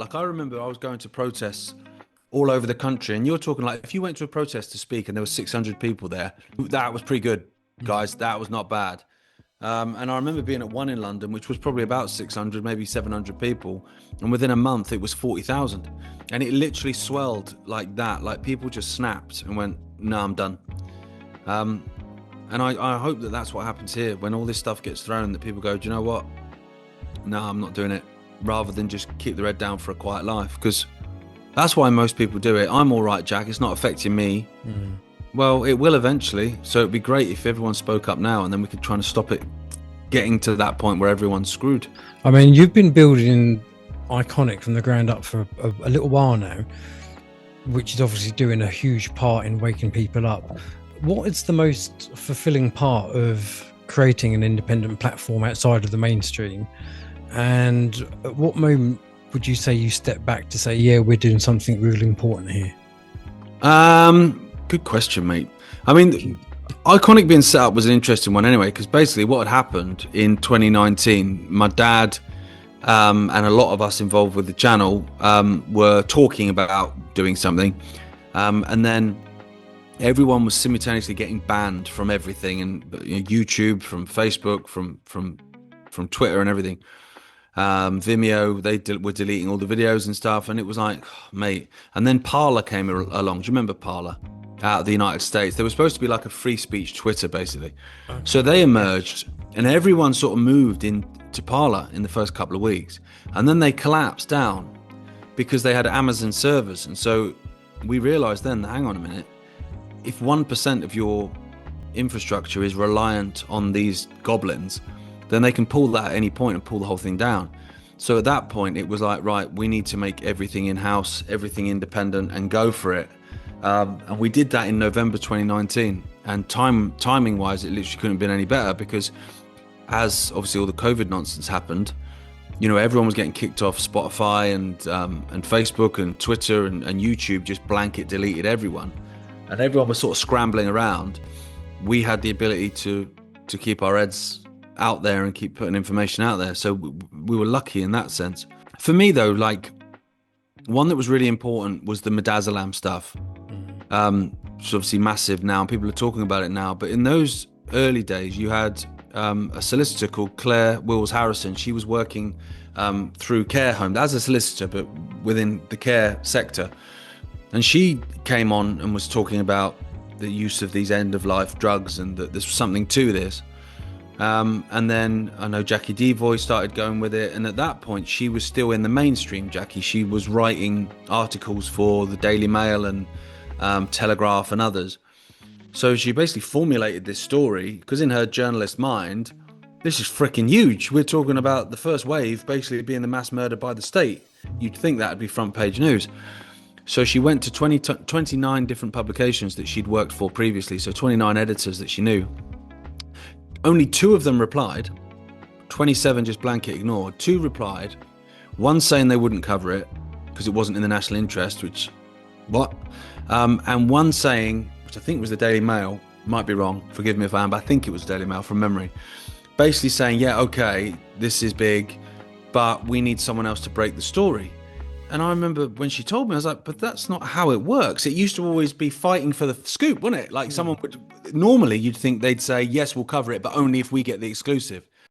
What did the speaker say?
Like I remember I was going to protests all over the country, and you're talking like if you went to a protest to speak and there were 600 people there, that was pretty good, guys. That was not bad. And I remember being at one in London, which was probably about 600, maybe 700 people. And within a month, it was 40,000. And it literally swelled like that. Like people just snapped and went, no, I'm done. And I hope that that's what happens here when all this stuff gets thrown, that people go, do you know what? No, I'm not doing it. Rather than just keep their head down for a quiet life. Because that's why most people do it. I'm all right, Jack. It's not affecting me. Well, it will eventually. So it'd be great if everyone spoke up now, and then we could try to stop it getting to that point where everyone's screwed. I mean, you've been building Iconic from the ground up for a little while now, which is obviously doing a huge part in waking people up. What is the most fulfilling part of creating an independent platform outside of the mainstream? And at what moment would you say you step back to say, yeah, we're doing something really important here? Good question, mate. I mean, Iconic being set up was an interesting one anyway, because basically what had happened in 2019, my dad and a lot of us involved with the channel were talking about doing something, and then everyone was simultaneously getting banned from everything, and YouTube, from Facebook, from Twitter and everything. Vimeo, they were deleting all the videos and stuff, and it was like, oh, mate. And then Parler came along. Do you remember Parler? Out of the United States, there was supposed to be like a free speech Twitter, basically. Okay. So they emerged, and everyone sort of moved into Parler in the first couple of weeks, and then they collapsed down because they had Amazon servers. And so we realized then, hang on a minute, if 1% of your infrastructure is reliant on these goblins, then they can pull that at any point and pull the whole thing down. So at that point, it was like, right, we need to make everything in-house, everything independent, and go for it. And we did that in November 2019. And timing-wise, it literally couldn't have been any better, because as obviously all the COVID nonsense happened, everyone was getting kicked off Spotify and Facebook and Twitter and YouTube, just blanket deleted everyone. And everyone was sort of scrambling around. We had the ability to keep our heads out there and keep putting information out there. So we were lucky in that sense. For me, though, like, one that was really important was the Midazolam stuff. It's obviously massive now, and people are talking about it now. But in those early days, you had a solicitor called Claire Wills Harrison. She was working through care homes as a solicitor, but within the care sector. And she came on and was talking about the use of these end-of-life drugs, and that there's something to this. And then I know Jackie Devoy started going with it. And at that point, she was still in the mainstream, Jackie. She was writing articles for the Daily Mail and Telegraph and others. So she basically formulated this story, because in her journalist mind, this is freaking huge. We're talking about the first wave basically being the mass murder by the state. You'd think that would be front page news. So she went to 29 different publications that she'd worked for previously. So 29 editors that she knew. Only 2 of them replied. 27 just blanket ignored. 2 replied. One saying they wouldn't cover it because it wasn't in the national interest, which, what? And one saying, which I think was the Daily Mail, might be wrong, forgive me if I am, but I think it was the Daily Mail from memory, basically saying, yeah, okay, this is big, but we need someone else to break the story. And I remember when she told me, I was like, but that's not how it works. It used to always be fighting for the scoop, wasn't it? Like someone would, normally you'd think they'd say, yes, we'll cover it, but only if we get the exclusive.